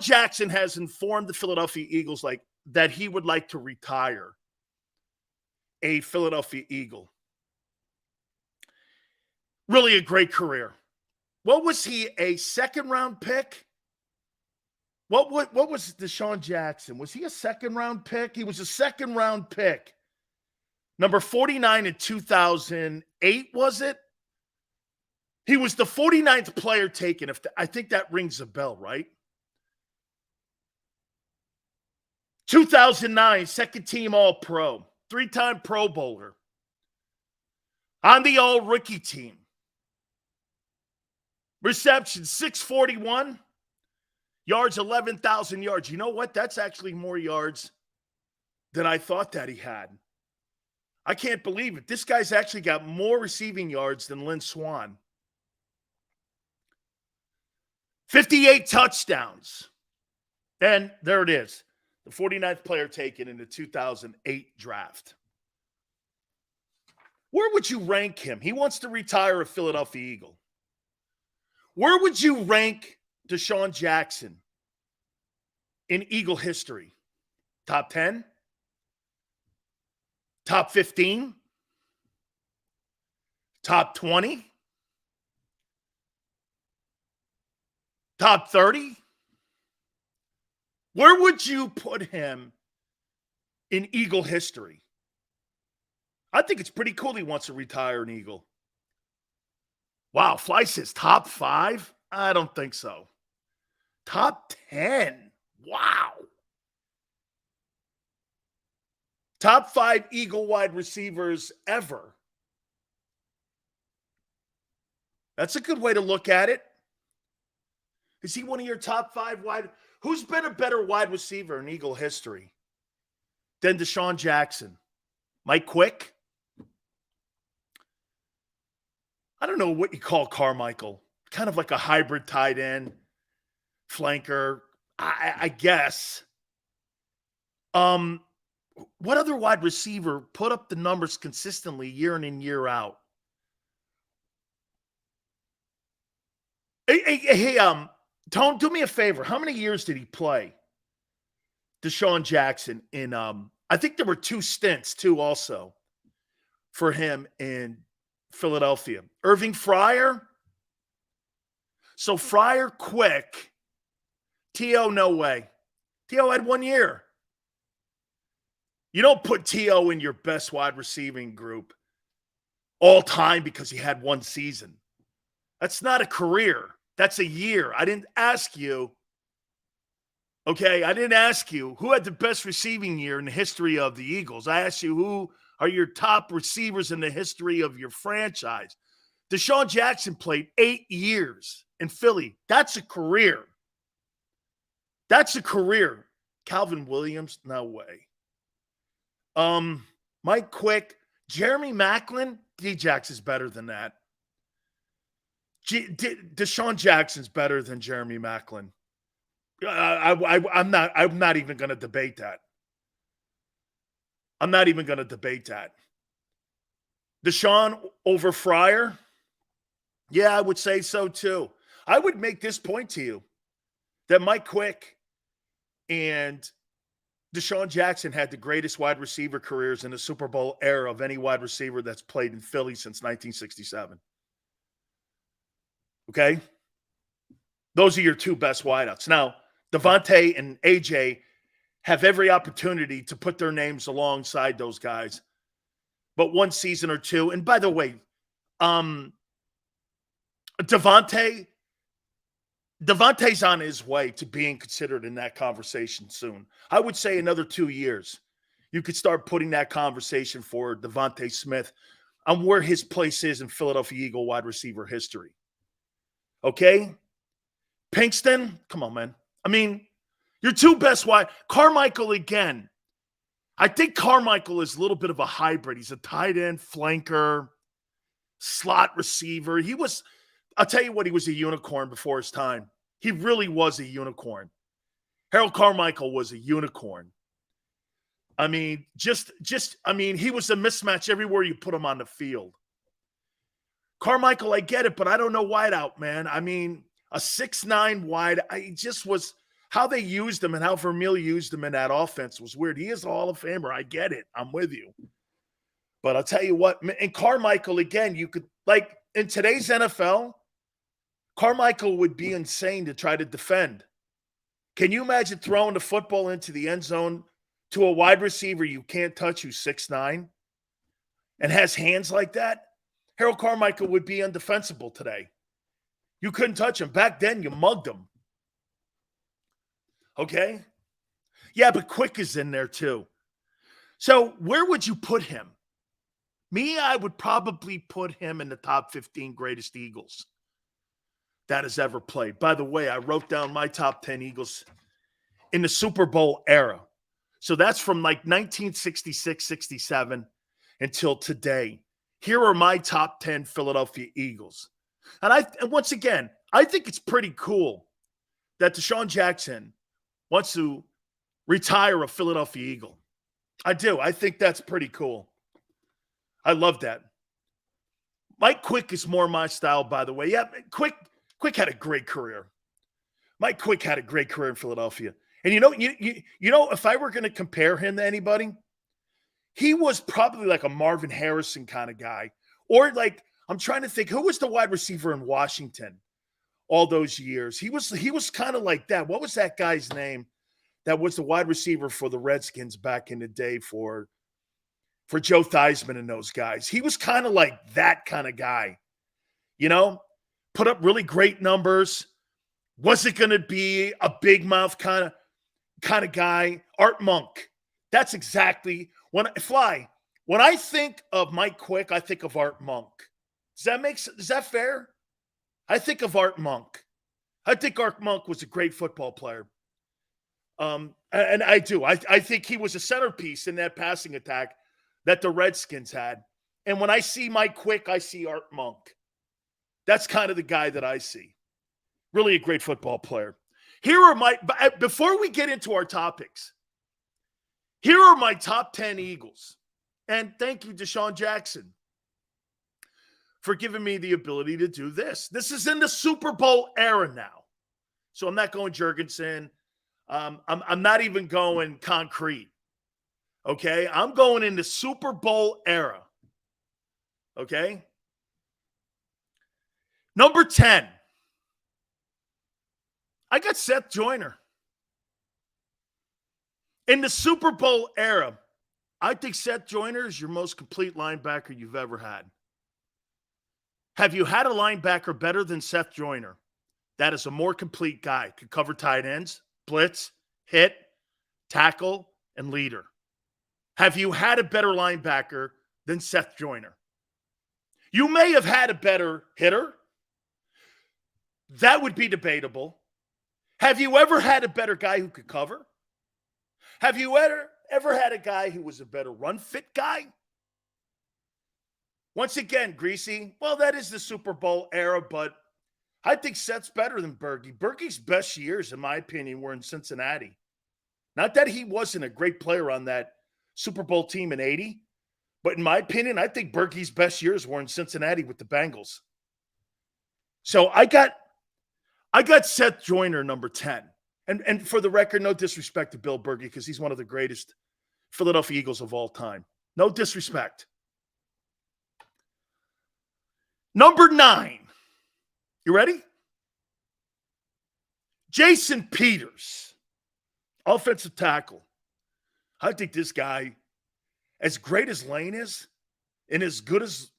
Jackson has informed the Philadelphia Eagles that he would like to retire a Philadelphia Eagle. Really a great career. What was he, a second-round pick? What was DeSean Jackson? Was he a second-round pick? He was a second-round pick. Number 49 in 2008, was it? He was the 49th player taken. I think that rings a bell, right? 2009, second-team All-Pro. Three-time Pro Bowler. On the All-Rookie team. Reception, 641. Yards, 11,000 yards. You know what? That's actually more yards than I thought that he had. I can't believe it. This guy's actually got more receiving yards than Lynn Swann. 58 touchdowns. And there it is. The 49th player taken in the 2008 draft. Where would you rank him? He wants to retire a Philadelphia Eagle. Where would you rank DeSean Jackson in Eagle history? Top 10? Top 15? Top 20? Top 30? Where would you put him in Eagle history? I think it's pretty cool he wants to retire an Eagle. Wow, Fly says top 5? I don't think so. Top 10. Wow. Top 5 Eagle wide receivers ever. That's a good way to look at it. Is he one of your top 5 wide? Who's been a better wide receiver in Eagle history than DeSean Jackson? Mike Quick? I don't know what you call Carmichael. Kind of like a hybrid tight end, flanker, I guess. What other wide receiver put up the numbers consistently year in and year out? Hey, Tone, do me a favor. How many years did he play? DeSean Jackson in I think there were 2 stints too also for him in Philadelphia. Irving Fryer. So Fryer, Quick. T.O., no way. T.O. had 1 year. You don't put T.O. in your best wide receiving group all time because he had 1 season. That's not a career. That's a year. I didn't ask you. Okay, I didn't ask you who had the best receiving year in the history of the Eagles. I asked you who are your top receivers in the history of your franchise. DeSean Jackson played 8 years in Philly. That's a career. That's a career. Calvin Williams, no way. Mike Quick, Jeremy Maclin, D-Jax is better than that. DeSean Jackson's better than Jeremy Maclin. I'm not even going to debate that. I'm not even going to debate that. DeSean over Fryer? Yeah, I would say so too. I would make this point to you that Mike Quick and DeSean Jackson had the greatest wide receiver careers in the Super Bowl era of any wide receiver that's played in Philly since 1967. Okay? Those are your 2 best wideouts. Now, Devontae and AJ have every opportunity to put their names alongside those guys. But 1 season or 2. And by the way, Devontae's on his way to being considered in that conversation soon. I would say another 2 years. You could start putting that conversation for Devontae Smith on where his place is in Philadelphia Eagle wide receiver history. Okay? Pinkston, come on, man. I mean, your 2 best wide. Carmichael again. I think Carmichael is a little bit of a hybrid. He's a tight end, flanker, slot receiver. I'll tell you what, he was a unicorn before his time. He really was a unicorn. Harold Carmichael was a unicorn. I mean, he was a mismatch everywhere you put him on the field. Carmichael, I get it, but I don't know wideout, man. I mean, a 6'9" wide, how they used him and how Vermeil used him in that offense was weird. He is a Hall of Famer. I get it. I'm with you. But I'll tell you what, and Carmichael, again, you could, like, in today's NFL, Carmichael would be insane to try to defend. Can you imagine throwing the football into the end zone to a wide receiver you can't touch who's 6'9" and has hands like that? Harold Carmichael would be undefensible today. You couldn't touch him. Back then, you mugged him. Okay? Yeah, but Quick is in there too. So where would you put him? Me, I would probably put him in the top 15 greatest Eagles that has ever played. By the way, I wrote down my top 10 Eagles in the Super Bowl era. So that's from like 1966, 67 until today. Here are my top 10 Philadelphia Eagles. And once again, I think it's pretty cool that DeSean Jackson wants to retire a Philadelphia Eagle. I do. I think that's pretty cool. I love that. Mike Quick is more my style, by the way. Yeah, Quick had a great career. Mike Quick had a great career in Philadelphia. And you know, if I were going to compare him to anybody, he was probably like a Marvin Harrison kind of guy. Or like, I'm trying to think, who was the wide receiver in Washington all those years? He was kind of like that. What was that guy's name that was the wide receiver for the Redskins back in the day for Joe Theismann and those guys? He was kind of like that kind of guy, you know, put up really great numbers. Wasn't going to be a big mouth kind of guy. Art Monk. That's exactly when I think of Mike Quick, I think of Art Monk. Is that fair? I think of Art Monk. I think Art Monk was a great football player. And I do. I think he was a centerpiece in that passing attack that the Redskins had. And when I see Mike Quick, I see Art Monk. That's kind of the guy that I see. Really a great football player. Before we get into our topics, here are my top 10 Eagles. And thank you, DeSean Jackson, for giving me the ability to do this. This is in the Super Bowl era now. So I'm not going Jurgensen. I'm not even going concrete. Okay? I'm going in the Super Bowl era. Okay? Number 10. I got Seth Joyner. In the Super Bowl era, I think Seth Joyner is your most complete linebacker you've ever had. Have you had a linebacker better than Seth Joyner? That is a more complete guy. Could cover tight ends, blitz, hit, tackle, and leader. Have you had a better linebacker than Seth Joyner? You may have had a better hitter. That would be debatable. Have you ever had a better guy who could cover? Have you ever had a guy who was a better run fit guy? Once again, Greasy, well, that is the Super Bowl era, but I think Seth's better than Bergie. Bergie's best years, in my opinion, were in Cincinnati. Not that he wasn't a great player on that Super Bowl team in 80, but in my opinion, I think Bergie's best years were in Cincinnati with the Bengals. So I got Seth Joyner, number 10. And for the record, no disrespect to Bill Bergie, because he's one of the greatest Philadelphia Eagles of all time. No disrespect. Number 9. You ready? Jason Peters, offensive tackle. I think this guy, as great as Lane is, and as good as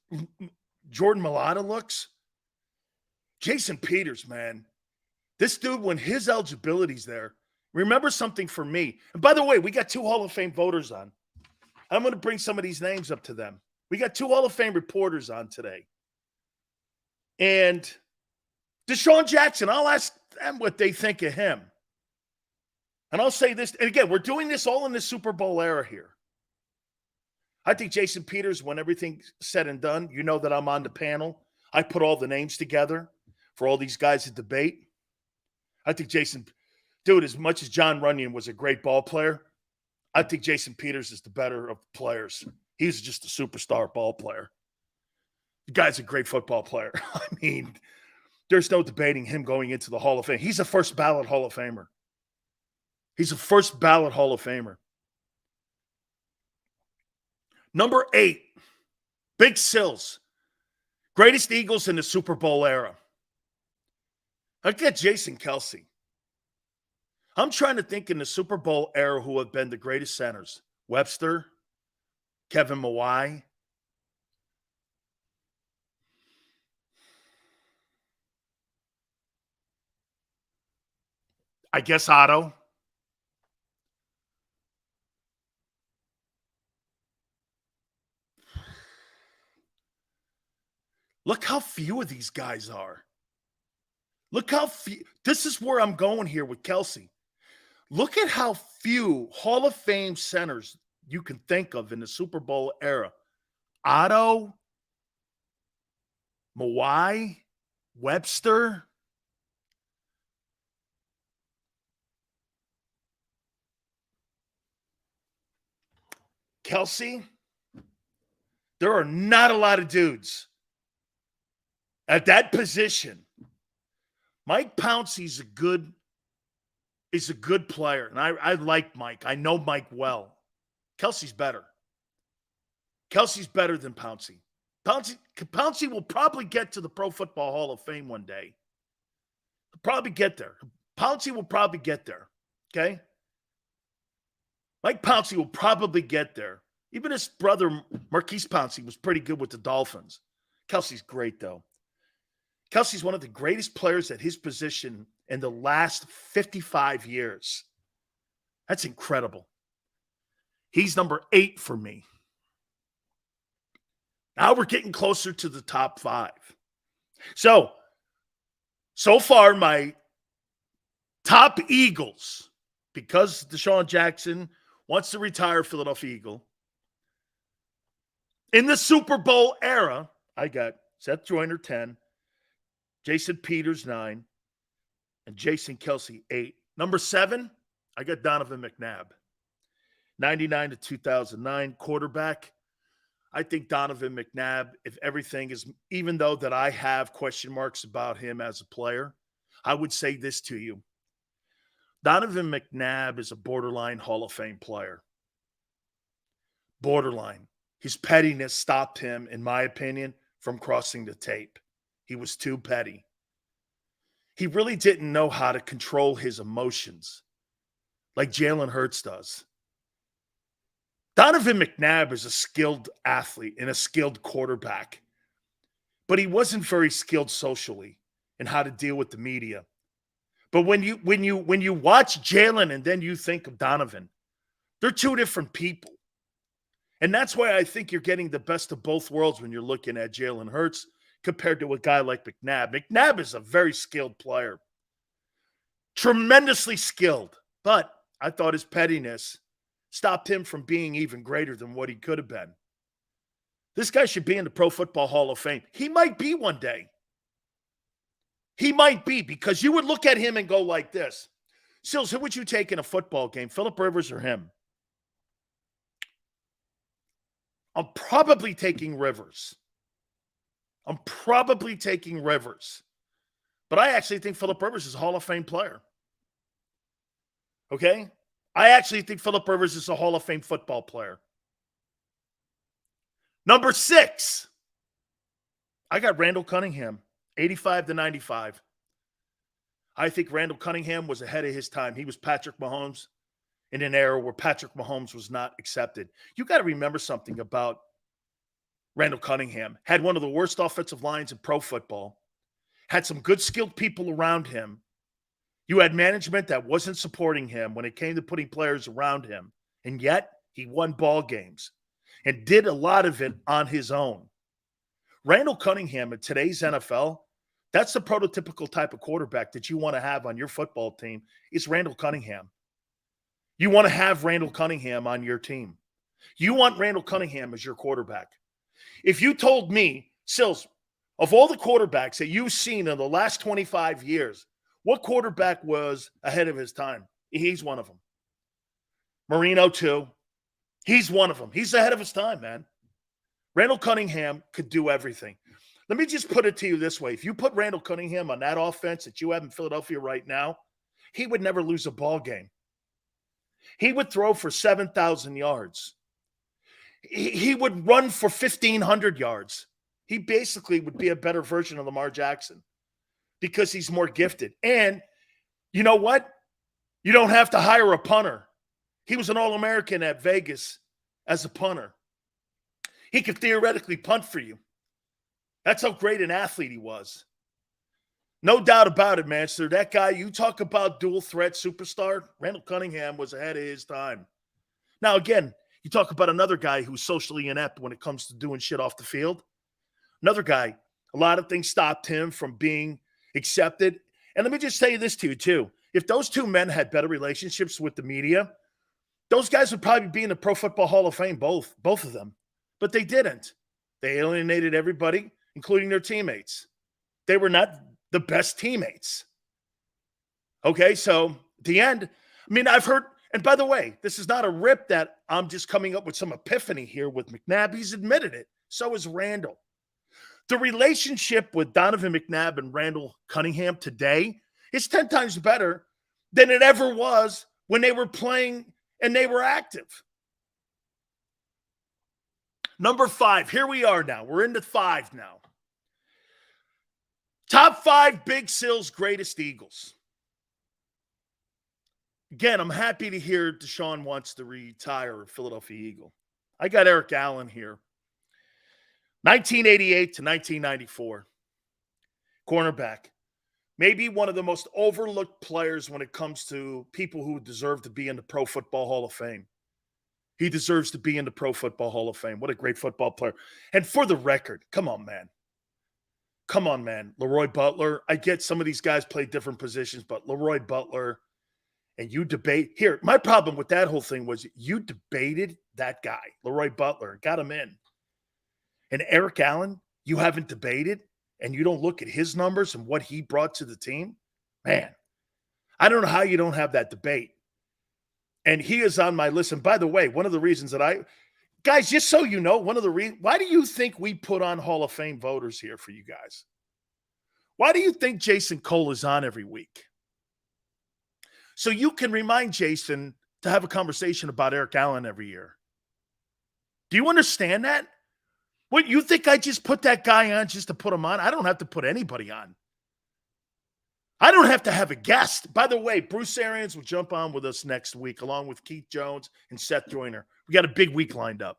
Jordan Mailata looks, Jason Peters, man, this dude, when his eligibility's there, remember something for me. And by the way, we got 2 Hall of Fame voters on. I'm going to bring some of these names up to them. We got 2 Hall of Fame reporters on today. And DeSean Jackson, I'll ask them what they think of him. And I'll say this, and again, we're doing this all in the Super Bowl era here. I think Jason Peters, when everything's said and done, you know that I'm on the panel. I put all the names together for all these guys to debate. I think Jason, dude, as much as John Runyon was a great ball player, I think Jason Peters is the better of the players. He's just a superstar ball player. The guy's a great football player. I mean, there's no debating him going into the Hall of Fame. He's a first ballot Hall of Famer. He's a first ballot Hall of Famer. Number 8, Big Sills. Greatest Eagles in the Super Bowl era. I'd get Jason Kelce. I'm trying to think in the Super Bowl era who have been the greatest centers. Webster, Kevin Mawai. I guess Otto. Look how few of these guys are. Look how few. This is where I'm going here with Kelce. Look at how few Hall of Fame centers you can think of in the Super Bowl era. Otto, Mawai, Webster. Kelce. There are not a lot of dudes at that position. Mike Pouncey's is a good player, and I like Mike. I know Mike well. Kelce's better. Kelce's better than Pouncey. Pouncey will probably get to the Pro Football Hall of Fame one day. He'll probably get there. Pouncey will probably get there, okay? Mike Pouncey will probably get there. Even his brother, Marquise Pouncey, was pretty good with the Dolphins. Kelce's great, though. Kelce's one of the greatest players at his position in the last 55 years. That's incredible. He's number 8 for me. Now we're getting closer to the top 5. So far, my top Eagles, because DeSean Jackson wants to retire Philadelphia Eagle. In the Super Bowl era, I got Seth Joyner 10, Jason Peters 9, and Jason Kelce 8. Number 7, I got Donovan McNabb. 99 to 2009 quarterback. I think Donovan McNabb, if everything is, even though that I have question marks about him as a player, I would say this to you. Donovan McNabb is a borderline Hall of Fame player. Borderline. His pettiness stopped him, in my opinion, from crossing the tape. He was too petty. He really didn't know how to control his emotions like Jalen Hurts does. Donovan McNabb is a skilled athlete and a skilled quarterback, but he wasn't very skilled socially in how to deal with the media. But when you watch Jalen and then you think of Donovan, they're two different people. And that's why I think you're getting the best of both worlds when you're looking at Jalen Hurts compared to a guy like McNabb. McNabb is a very skilled player, tremendously skilled, but I thought his pettiness stopped him from being even greater than what he could have been. This guy should be in the Pro Football Hall of Fame. He might be one day. He might be, because you would look at him and go like this. Sills, who would you take in a football game, Phillip Rivers or him? I'm probably taking Rivers. But I actually think Phillip Rivers is a Hall of Fame player. Okay? I actually think Phillip Rivers is a Hall of Fame football player. Number 6, I got Randall Cunningham, 85 to 95. I think Randall Cunningham was ahead of his time. He was Patrick Mahomes in an era where Patrick Mahomes was not accepted. You got to remember something about Randall Cunningham. Had one of the worst offensive lines in pro football. Had some good skilled people around him. You had management that wasn't supporting him when it came to putting players around him. And yet, he won ball games and did a lot of it on his own. Randall Cunningham in today's NFL, that's the prototypical type of quarterback that you want to have on your football team. Is Randall Cunningham. You want to have Randall Cunningham on your team. You want Randall Cunningham as your quarterback. If you told me, Sills, of all the quarterbacks that you've seen in the last 25 years, what quarterback was ahead of his time? He's one of them. Marino, too. He's one of them. He's ahead of his time, man. Randall Cunningham could do everything. Let me just put it to you this way. If you put Randall Cunningham on that offense that you have in Philadelphia right now, he would never lose a ball game. He would throw for 7,000 yards. He would run for 1,500 yards. He basically would be a better version of Lamar Jackson because he's more gifted. And you know what? You don't have to hire a punter. He was an All-American at Vegas as a punter. He could theoretically punt for you. That's how great an athlete he was. No doubt about it, Manchester. That guy, you talk about dual threat superstar, Randall Cunningham was ahead of his time. Now, again, you talk about another guy who's socially inept when it comes to doing shit off the field. Another guy, a lot of things stopped him from being accepted. And let me just say this to you, too. If those two men had better relationships with the media, those guys would probably be in the Pro Football Hall of Fame, both of them. But they didn't. They alienated everybody, including their teammates. They were not the best teammates. Okay, so at the end, I mean, I've heard, and by the way, this is not a rip that I'm just coming up with some epiphany here with McNabb. He's admitted it. So is Randall. The relationship with Donovan McNabb and Randall Cunningham today is 10 times better than it ever was when they were playing and they were active. Number 5, here we are now. We're into 5 now. Top 5 Big Sil's greatest Eagles. Again, I'm happy to hear DeSean wants to retire a Philadelphia Eagle. I got Eric Allen here. 1988 to 1994. Cornerback. Maybe one of the most overlooked players when it comes to people who deserve to be in the Pro Football Hall of Fame. He deserves to be in the Pro Football Hall of Fame. What a great football player. And for the record, come on, man. Come on, man. Leroy Butler. I get some of these guys play different positions, but Leroy Butler, and you debate. Here, my problem with that whole thing was you debated that guy, Leroy Butler, got him in. And Eric Allen, you haven't debated, and you don't look at his numbers and what he brought to the team. Man, I don't know how you don't have that debate. And he is on my list. And by the way, one of the reasons that guys, just so you know, one of the reasons, why do you think we put on Hall of Fame voters here for you guys? Why do you think Jason Cole is on every week? So you can remind Jason to have a conversation about Eric Allen every year. Do you understand that? What, you think I just put that guy on just to put him on? I don't have to put anybody on. I don't have to have a guest. By the way, Bruce Arians will jump on with us next week, along with Keith Jones and Seth Joyner. We got a big week lined up.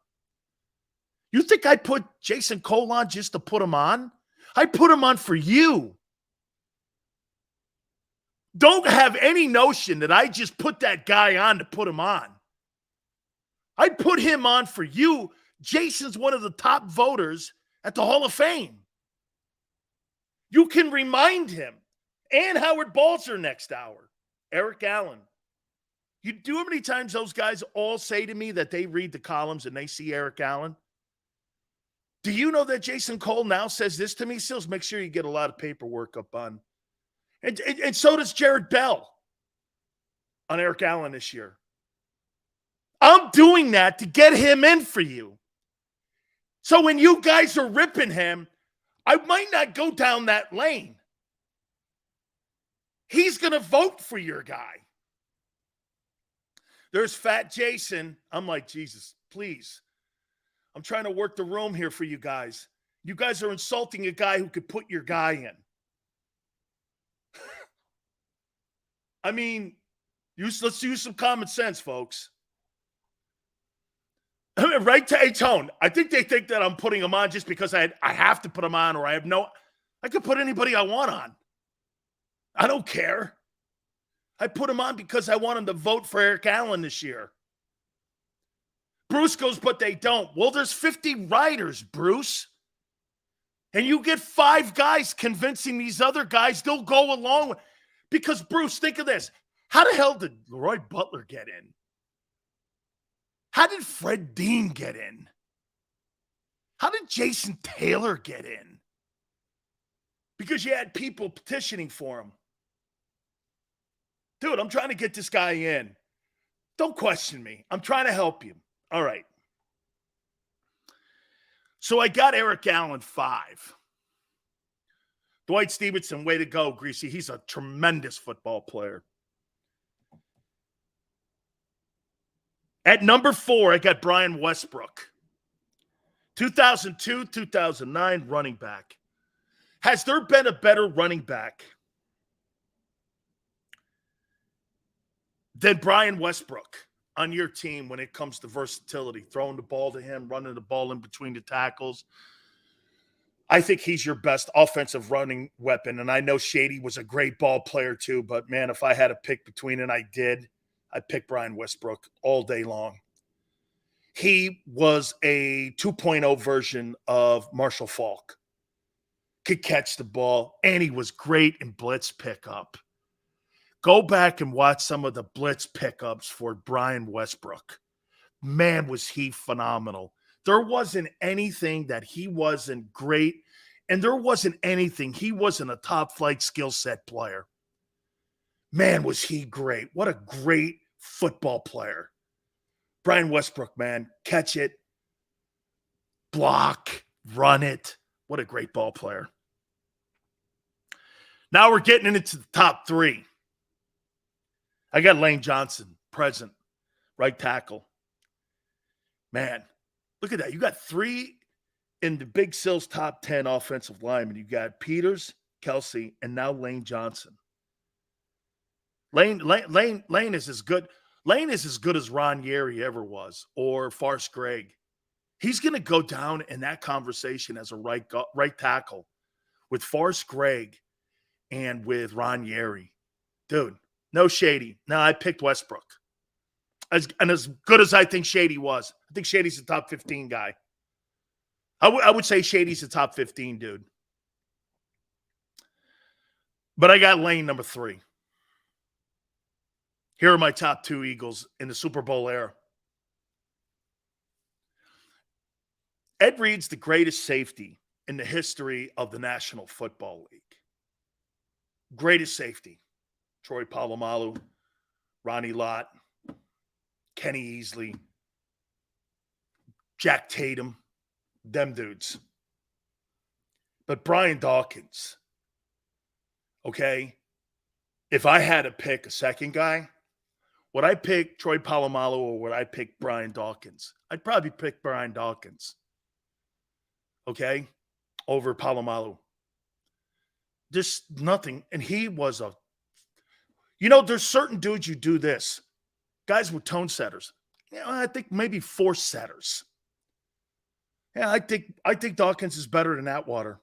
You think I put Jason Cole on just to put him on? I put him on for you. Don't have any notion that I just put that guy on to put him on. I put him on for you. Jason's one of the top voters at the Hall of Fame. You can remind him. And Howard Balzer next hour. Eric Allen. You do how many times those guys all say to me that they read the columns and they see Eric Allen? Do you know that Jason Cole now says this to me? Sills, make sure you get a lot of paperwork up on. And so does Jared Bell on Eric Allen this year. I'm doing that to get him in for you. So when you guys are ripping him, I might not go down that lane. He's going to vote for your guy. There's Fat Jason. I'm like, Jesus, please. I'm trying to work the room here for you guys. You guys are insulting a guy who could put your guy in. I mean, let's use some common sense, folks. Right to A-Tone. I think they think that I'm putting him on just because I have to put him on, or I could put anybody I want on. I don't care. I put him on because I want him to vote for Eric Allen this year. Bruce goes, but they don't. Well, there's 50 writers, Bruce. And you get 5 guys convincing these other guys they'll go along with. Because, Bruce, think of this. How the hell did Leroy Butler get in? How did Fred Dean get in? How did Jason Taylor get in? Because you had people petitioning for him. Dude, I'm trying to get this guy in. Don't question me. I'm trying to help you. All right. So I got Eric Allen 5. Dwight Stevenson, way to go, Greasy. He's a tremendous football player. At number 4, I got Brian Westbrook. 2002, 2009 running back. Has there been a better running back than Brian Westbrook on your team when it comes to versatility? Throwing the ball to him, running the ball in between the tackles. I think he's your best offensive running weapon. And I know Shady was a great ball player too, but man, if I had to pick between it, I'd pick Brian Westbrook all day long. He was a 2.0 version of Marshall Faulk. Could catch the ball, and he was great in blitz pickup. Go back and watch some of the blitz pickups for Brian Westbrook. Man, was he phenomenal. There wasn't anything that he wasn't great, and there wasn't anything he wasn't a top-flight skill set player. Man, was he great. What a great football player. Brian Westbrook, man, catch it, block, run it. What a great ball player. Now we're getting into the top 3. I got Lane Johnson, present, right tackle. Man, look at that. You got 3 in the Big Sil's top 10 offensive linemen. You got Peters, Kelce, and now Lane Johnson. Lane is as good. Lane is as good as Ron Yeri ever was, or Forrest Gregg. He's going to go down in that conversation as a right tackle with Forrest Gregg and with Ron Yeri. Dude, no Shady. No, I picked Westbrook. As good as I think Shady was, I think Shady's a top 15 guy. I would say Shady's a top 15 dude. But I got Lane number 3. Here are my top 2 Eagles in the Super Bowl era. Ed Reed's the greatest safety in the history of the National Football League. Greatest safety. Troy Polamalu, Ronnie Lott, Kenny Easley, Jack Tatum, them dudes. But Brian Dawkins, okay, if I had to pick a second guy, would I pick Troy Polamalu or would I pick Brian Dawkins? I'd probably pick Brian Dawkins, okay, over Polamalu. Just nothing. And he was there's certain dudes you do this. Guys with tone setters. I think maybe force setters. Yeah, I think Dawkins is better than Atwater.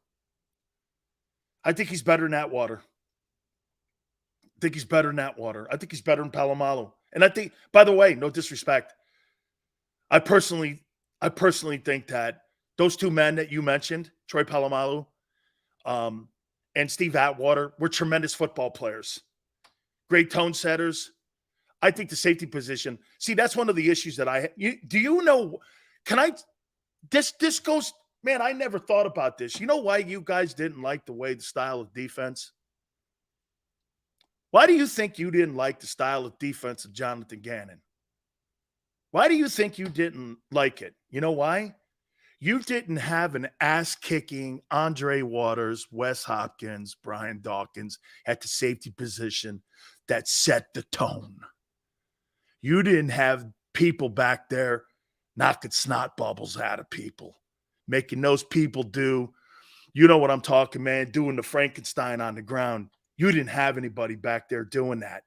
I think he's better than Atwater. I think he's better than Polamalu. And I think, by the way, no disrespect, I personally think that those 2 men that you mentioned, Troy Polamalu and Steve Atwater, were tremendous football players. Great tone setters. I think the safety position, see, that's one of the issues that this goes, man, I never thought about this. You know why you guys didn't like the style of defense? Why do you think you didn't like the style of defense of Jonathan Gannon? Why do you think you didn't like it? You know why? You didn't have an ass-kicking Andre Waters, Wes Hopkins, Brian Dawkins at the safety position that set the tone. You didn't have people back there knocking snot bubbles out of people, making those people do, you know what I'm talking, man, doing the Frankenstein on the ground. You didn't have anybody back there doing that.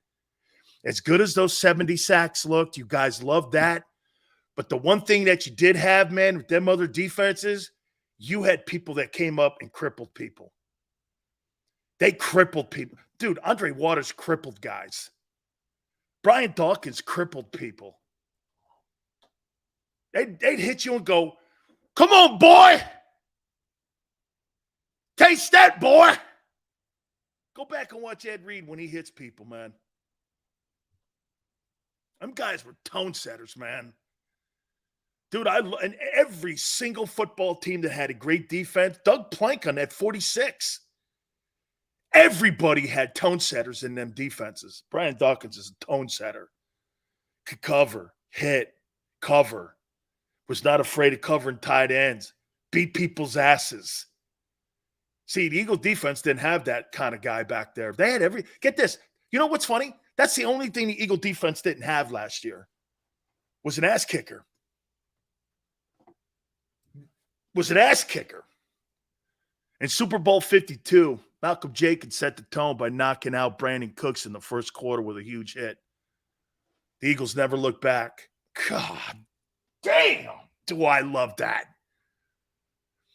As good as those 70 sacks looked, you guys loved that. But the one thing that you did have, man, with them other defenses, you had people that came up and crippled people. They crippled people. Dude, Andre Waters crippled guys. Brian Dawkins crippled people. They'd hit you and go, come on, boy. Taste that, boy. Go back and watch Ed Reed when he hits people, man. Them guys were tone setters, man. Dude, and every single football team that had a great defense, Doug Plank on that 46. Everybody had tone setters in them defenses. Brian Dawkins is a tone setter. Could cover, hit, cover. Was not afraid of covering tight ends. Beat people's asses. See, the Eagle defense didn't have that kind of guy back there. They had get this. You know what's funny? That's the only thing the Eagle defense didn't have last year. was an ass kicker. In Super Bowl 52, Malcolm Jenkins set the tone by knocking out Brandon Cooks in the first quarter with a huge hit. The Eagles never looked back. God damn, do I love that.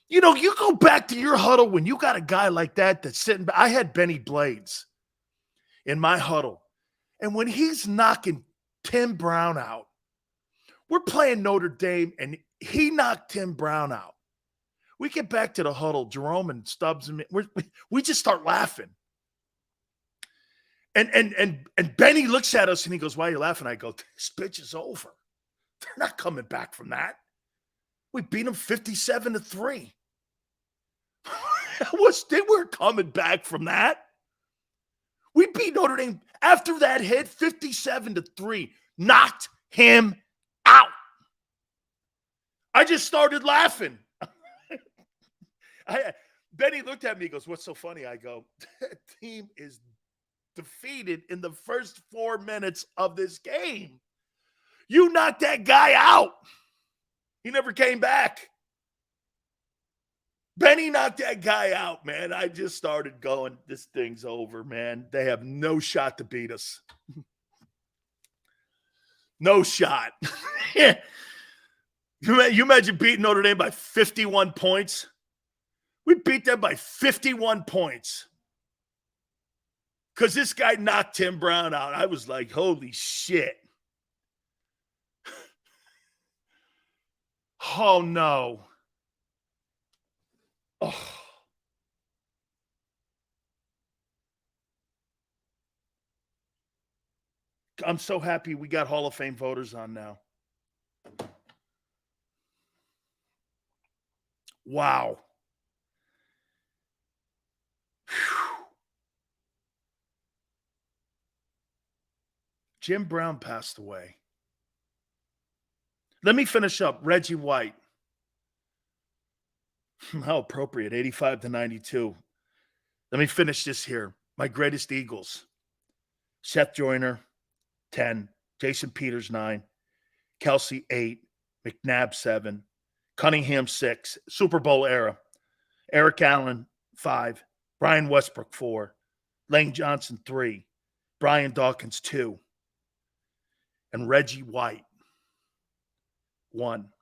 You know, you go back to your huddle when you got a guy like that that's sitting back. I had Benny Blades in my huddle. And when he's knocking Tim Brown out, we're playing Notre Dame, and he knocked Tim Brown out. We get back to the huddle, Jerome and Stubbs, and we just start laughing. And Benny looks at us and he goes, "Why are you laughing?" I go, "This bitch is over. They're not coming back from that. We beat them 57-3. They weren't coming back from that. We beat Notre Dame after that hit 57-3, knocked him out." I just started laughing. Benny looked at me and goes, "What's so funny?" I go, "That team is defeated in the first 4 minutes of this game. You knocked that guy out. He never came back. Benny knocked that guy out, man." I just started going, this thing's over, man. They have no shot to beat us. No shot. You imagine beating Notre Dame by 51 points? We beat them by 51 points. Because this guy knocked Tim Brown out. I was like, holy shit. Oh, no. Oh. I'm so happy we got Hall of Fame voters on now. Wow. Whew. Jim Brown passed away. Let me finish up. Reggie White. How appropriate. 85-92. Let me finish this here. My greatest Eagles. Seth Joyner, 10. Jason Peters, 9. Kelce, 8. McNabb, 7. Cunningham, 6. Super Bowl era. Eric Allen, 5. Brian Westbrook, 4. Lane Johnson, 3. Brian Dawkins, 2. And Reggie White, 1.